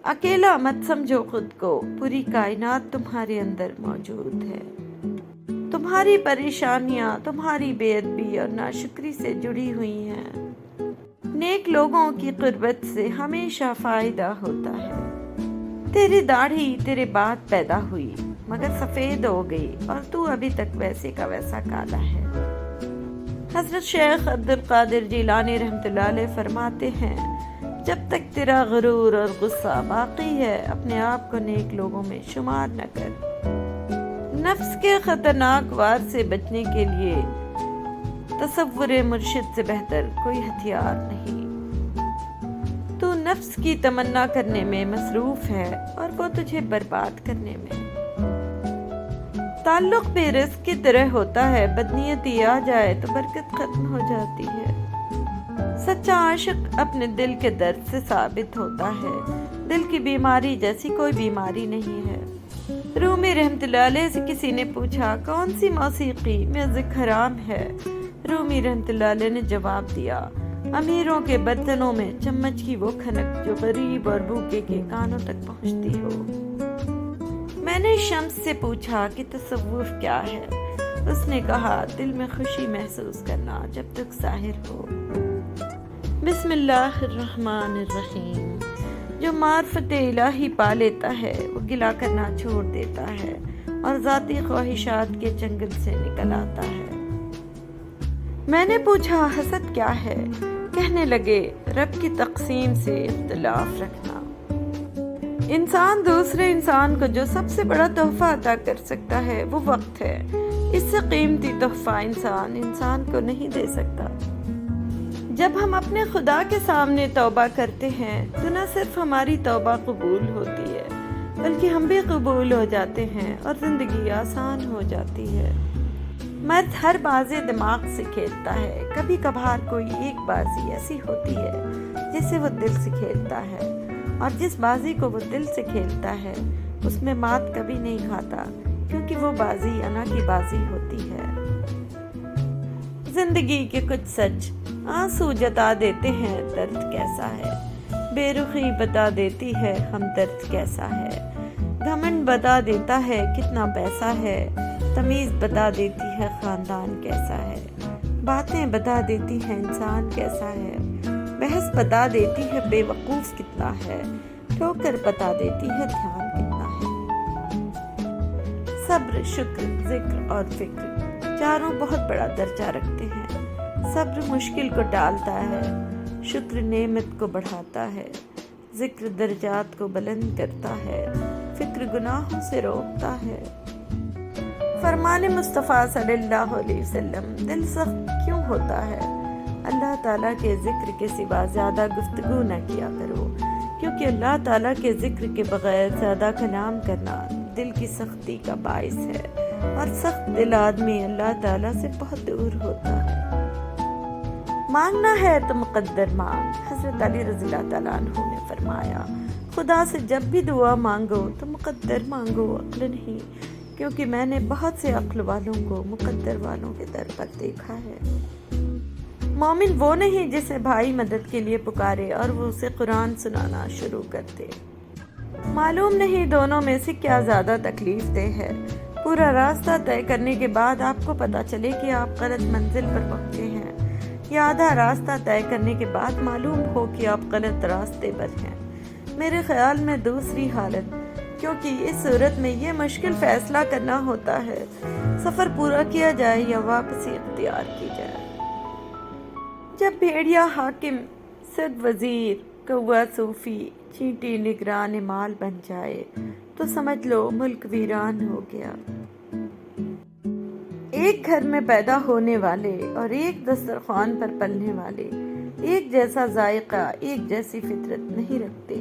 अकेला मत समझो खुद को, पूरी कायनात तुम्हारे अंदर मौजूद है। तुम्हारी परेशानियां तुम्हारी बेअदबी और नाशुक्री से जुड़ी हुई हैं। नेक लोगों की कुर्बत से हमेशा फायदा होता है। तेरी दाढ़ी तेरे बाद पैदा हुई मगर सफेद हो गई और तू अभी तक वैसे का वैसा काला है। हजरत शेख अब्दुल कादिर जिलानी रहमतुल्लाह अलैह फरमाते हैं, जब तक तेरा गुरूर और गुस्सा बाकी है अपने आप को नेक लोगों में शुमार न कर। नफ्स के खतरनाक वार से बचने के लिए तसव्वुर मुर्शिद से बेहतर कोई हथियार नहीं। तू नफ्स की तमन्ना करने में मसरूफ है और वो तुझे बर्बाद करने में। ताल्लुक भी रिस्क की तरह होता है, बदनीयती आ जाए तो बरकत खत्म हो जाती है। सच्चा आशिक अपने दिल के दर्द से साबित होता है। दिल की बीमारी जैसी कोई बीमारी नहीं है। रूमी रहमतुल्लाह अलैह से किसी ने पूछा, कौन सी मौसीकी म्यूजिक हराम है? रूमी रहमतुल्लाह अलैह ने जवाब दिया, अमीरों के बर्तनों में चम्मच की वो खनक जो गरीब और भूखे के कानों तक पहुंचती हो। मैंने शम्स से पूछा कि तसव्वुफ क्या है? उसने कहा, दिल में खुशी महसूस करना जब तक ज़ाहिर हो। बिस्मिल्लाहिर्रहमानिर्रहीम। जो मार्फत इलाही पा लेता है वो गिला करना छोड़ देता है और ज़ाती ख्वाहिशात के चंगुल से निकल आता है। मैंने पूछा, हसद क्या है? कहने लगे, रब की तक़सीम से इख्तिलाफ रखना। इंसान दूसरे इंसान को जो सबसे बड़ा तोहफा अता कर सकता है वो वक्त है। इससे कीमती तोहफा इंसान को नहीं दे सकता। जब हम अपने खुदा के सामने तौबा करते हैं तो न सिर्फ हमारी तौबा कबूल होती है बल्कि हम भी कबूल हो जाते हैं और ज़िंदगी आसान हो जाती है। मर्द हर बाजी दिमाग से खेलता है। कभी कभार कोई एक बाजी ऐसी होती है जिसे वो दिल से खेलता है, और जिस बाजी को वो दिल से खेलता है उसमें मात कभी नहीं खाता, क्योंकि वो बाजी अना की बाजी होती है। जिंदगी के कुछ सच आंसू जता देते हैं दर्द कैसा है, बेरुखी बता देती है हमदर्द कैसा है, घमंड बता देता है कितना पैसा है, तमीज़ बता देती है ख़ानदान कैसा है, बातें बता देती है इंसान कैसा है, बहस बता देती है बेवकूफ़ कितना है, ठोकर बता देती है ध्यान कितना है। सब्र, शुक्र, जिक्र और फिक्र चारों बहुत बड़ा दर्जा रखते हैं। सब्र मुश्किल को टालता है, शुक्र नेमत को बढ़ाता है, जिक्र दर्जात को बुलंद करता है, फिक्र गुनाहों से रोकता है। फरमाने मुस्तफ़ा सल्लल्लाहु अलैहि वसल्लम, दिल सख्त क्यों होता है? अल्लाह ताला के जिक्र के सिवा ज़्यादा गुफ्तगू न किया करो, क्योंकि अल्लाह ताला के जिक्र के बगैर ज़्यादा कलाम करना दिल की सख्ती का बाइस है, और सख्त दिल आदमी अल्लाह ताला से बहुत दूर होता है। मांगना है तो मुकद्दर मांग। हज़रत अली रज़ी अल्लाह ताला अन्हु ने फरमाया, खुदा से जब भी दुआ मांगो तो मुकद्दर मांगो, अक्ल नहीं, क्योंकि मैंने बहुत से अक्ल वालों को मुकद्दर वालों के दर पर देखा है। मोमिन वो नहीं जिसे भाई मदद के लिए पुकारे और वो उसे कुरान सुनाना शुरू कर दे। मालूम नहीं दोनों में से क्या ज़्यादा तकलीफ देह है। पूरा रास्ता तय करने के बाद आपको पता चले कि आप गलत मंजिल पर पहुंचे हैं, या आधा रास्ता तय करने के बाद मालूम हो कि आप गलत रास्ते पर हैं। मेरे ख्याल में दूसरी हालत, क्योंकि इस सूरत में ये मुश्किल फैसला करना होता है, सफ़र पूरा किया जाए या वापसी इख्तियार की जाए। जब भेड़िया हाकिम, सद वज़ीर, कौवा सूफी, चींटी निगरान माल बन जाए तो समझ लो मुल्क वीरान हो गया। एक घर में पैदा होने वाले और एक दस्तरखान पर पलने वाले एक जैसा जायका, एक जैसी फितरत नहीं रखते।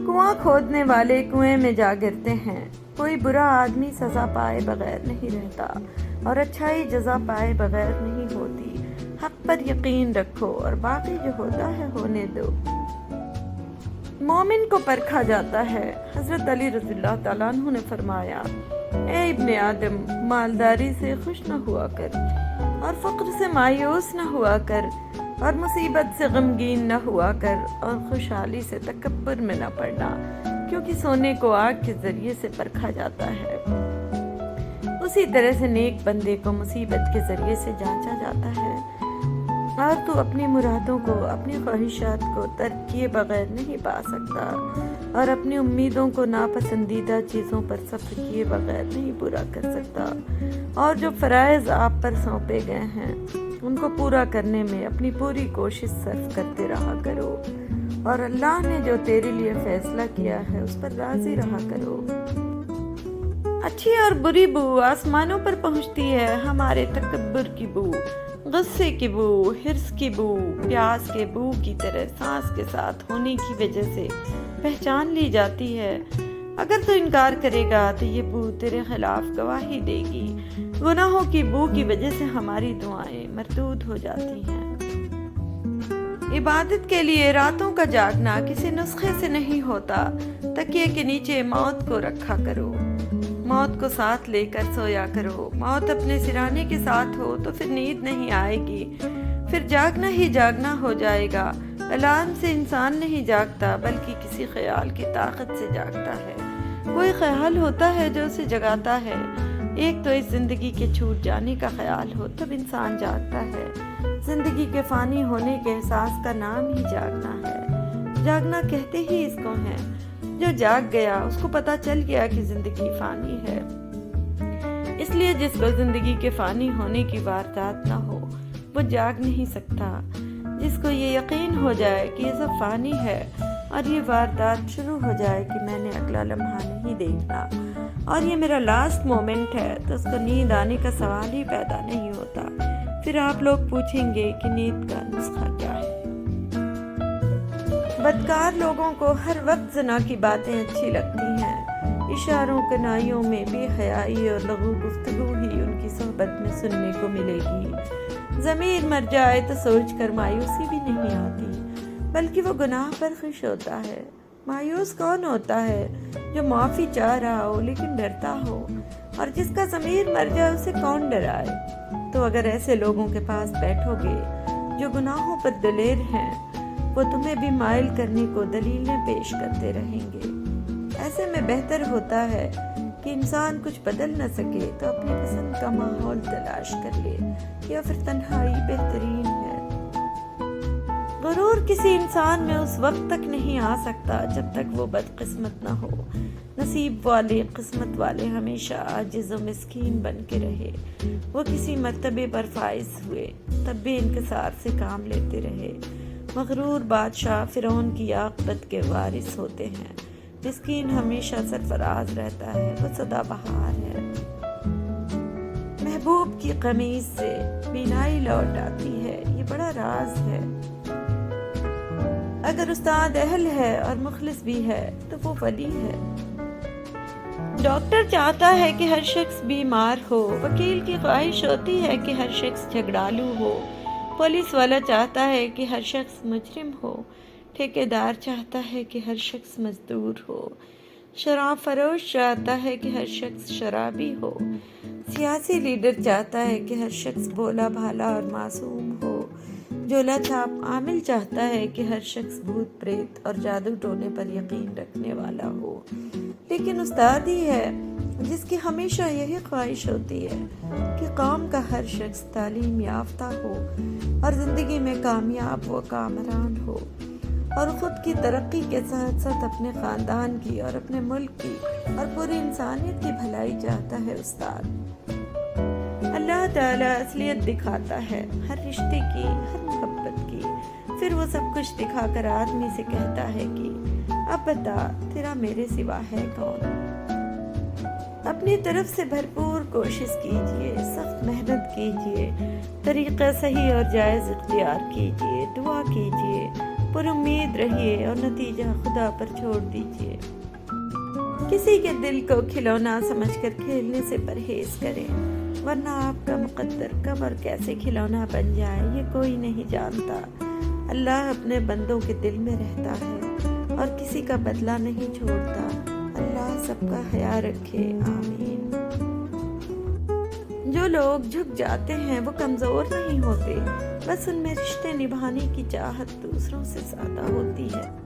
कुआं खोदने वाले कुएं में जा गिरते हैं। कोई बुरा आदमी सजा पाए बगैर नहीं रहता और अच्छाई जजा पाए बगैर नहीं होती। हक पर यकीन रखो और बाकी जो होता है होने दो। मोमिन को परखा जाता है। हजरत अली रज़ियल्लाहु ताला अन्हु ने फरमाया, ए इब्ने आदम, मालदारी से खुश न हुआ कर और फक्र से मायूस न हुआ कर। اور مصیبت سے غمگین نہ ہوا کر اور خوشحالی سے تکبر میں نہ پڑنا، کیونکہ سونے کو آگ کے ذریعے سے پرکھا جاتا ہے، اسی طرح سے نیک بندے کو مصیبت کے ذریعے سے جانچا جاتا ہے۔ اور تو اپنی مرادوں کو، اپنی خواہشات کو ترک کیے بغیر نہیں پا سکتا، اور اپنی امیدوں کو ناپسندیدہ چیزوں پر صبر کیے بغیر نہیں پورا کر سکتا، اور جو فرائض آپ پر سونپے گئے ہیں ان کو پورا کرنے میں اپنی پوری کوشش صرف کرتے رہا کرو، اور اللہ نے جو تیرے لیے فیصلہ کیا ہے اس پر راضی رہا کرو۔ اچھی اور بری بو آسمانوں پر پہنچتی ہے، ہمارے تکبر کی بو، غصے کی بو، حرص کی بو پیاس کے بو کی طرح سانس کے ساتھ ہونے کی وجہ سے پہچان لی جاتی ہے۔ اگر تو انکار کرے گا تو یہ بو تیرے خلاف گواہی دے گی۔ گناہوں کی بو کی وجہ سے ہماری دعائیں مردود ہو جاتی ہیں۔ عبادت کے لیے راتوں کا جاگنا کسی نسخے سے نہیں ہوتا۔ تکیے کے نیچے موت کو رکھا کرو، موت کو ساتھ لے کر سویا کرو۔ موت اپنے سرانے کے ساتھ ہو تو پھر نیند نہیں آئے گی، پھر جاگنا ہی جاگنا ہو جائے گا۔ الارم سے انسان نہیں جاگتا بلکہ کسی خیال کی طاقت سے جاگتا ہے۔ کوئی خیال ہوتا ہے جو اسے جگاتا ہے۔ ایک تو اس زندگی کے چھوٹ جانے کا خیال ہو تب انسان جاگتا ہے۔ زندگی کے فانی ہونے کے احساس کا نام ہی جاگنا ہے۔ جاگنا کہتے ہی اس کو ہیں۔ جو جاگ گیا اس کو پتہ چل گیا کہ زندگی فانی ہے۔ اس لیے جس کو زندگی کے فانی ہونے کی واردات نہ ہو وہ جاگ نہیں سکتا۔ جس کو یہ یقین ہو جائے کہ یہ سب فانی ہے اور یہ واردات شروع ہو جائے کہ میں نے اگلا لمحہ نہیں دیکھنا اور یہ میرا لاسٹ مومنٹ ہے، تو اس کو نیند آنے کا سوال ہی پیدا نہیں ہوتا۔ پھر آپ لوگ پوچھیں گے کہ نیند کا نسخہ کیا ہے؟ بدکار لوگوں کو ہر وقت زنا کی باتیں اچھی لگتی ہیں۔ اشاروں کنائیوں میں بے حیائی اور لغو گفتگو ہی ان کی صحبت میں سننے کو ملے گی۔ ضمیر مر جائے تو سوچ کر مایوسی بھی نہیں آتی، بلکہ وہ گناہ پر خوش ہوتا ہے۔ مایوس کون ہوتا ہے؟ جو معافی چاہ رہا ہو لیکن ڈرتا ہو، اور جس کا ضمیر مر جائے اسے کون ڈرائے؟ تو اگر ایسے لوگوں کے پاس بیٹھو گے جو گناہوں پر دلیر ہیں، وہ تمہیں بھی مائل کرنے کو دلیلیں پیش کرتے رہیں گے۔ ایسے میں بہتر ہوتا ہے کہ انسان کچھ بدل نہ سکے تو اپنی پسند کا ماحول تلاش کر لے، یا پھر تنہائی بہترین ہے۔ غرور کسی انسان میں اس وقت تک نہیں آ سکتا جب تک وہ بدقسمت نہ ہو۔ نصیب والے، قسمت والے ہمیشہ عاجز و مسکین بن کے رہے۔ وہ کسی مرتبے پر فائز ہوئے تب بھی انکسار سے کام لیتے رہے۔ مغرور بادشاہ فرعون کی عاقبت کے وارث ہوتے ہیں۔ مسکین ہمیشہ سرفراز رہتا ہے، وہ سدا بہار ہے۔ محبوب کی قمیض سے بینائی لوٹ آتی ہے، یہ بڑا راز ہے۔ اگر استاد اہل ہے اور مخلص بھی ہے تو وہ ولی ہے۔ ڈاکٹر چاہتا ہے کہ ہر شخص بیمار ہو، وکیل کی خواہش ہوتی ہے کہ ہر شخص جھگڑالو ہو، پولیس والا چاہتا ہے کہ ہر شخص مجرم ہو، ٹھیکیدار چاہتا ہے کہ ہر شخص مزدور ہو، شراب فروش چاہتا ہے کہ ہر شخص شرابی ہو، سیاسی لیڈر چاہتا ہے کہ ہر شخص بھولا بھالا اور معصوم ہو، جولا چھاپ عامل چاہتا ہے کہ ہر شخص بھوت پریت اور جادو ٹونے پر یقین رکھنے والا ہو۔ لیکن استاد ہی ہے جس کی ہمیشہ یہی خواہش ہوتی ہے کہ قوم کا ہر شخص تعلیم یافتہ ہو اور زندگی میں کامیاب و کامران ہو، اور خود کی ترقی کے ساتھ ساتھ اپنے خاندان کی اور اپنے ملک کی اور پوری انسانیت کی بھلائی چاہتا ہے۔ استاد اللہ تعالیٰ اصلیت دکھاتا ہے ہر رشتے کی، ہر محبت کی، پھر وہ سب کچھ دکھا کر آدمی سے کہتا ہے کہ اب بتا تیرا میرے سوا ہے کون۔ اپنی طرف سے بھرپور کوشش کیجئے، سخت محنت کیجئے، طریقہ صحیح اور جائز اختیار کیجئے، دعا کیجئے، پر امید رہیے اور نتیجہ خدا پر چھوڑ دیجئے۔ کسی کے دل کو کھلونا سمجھ کر کھیلنے سے پرہیز کریں، ورنہ آپ کا مقدر کب اور کیسے کھلونا بن جائے یہ کوئی نہیں جانتا۔ اللہ اپنے بندوں کے دل میں رہتا ہے اور کسی کا بدلہ نہیں چھوڑتا۔ اللہ سب کا خیال رکھے، آمین۔ جو لوگ جھک جاتے ہیں وہ کمزور نہیں ہوتے बस उनमें रिश्ते निभाने की चाहत दूसरों से ज़्यादा होती है।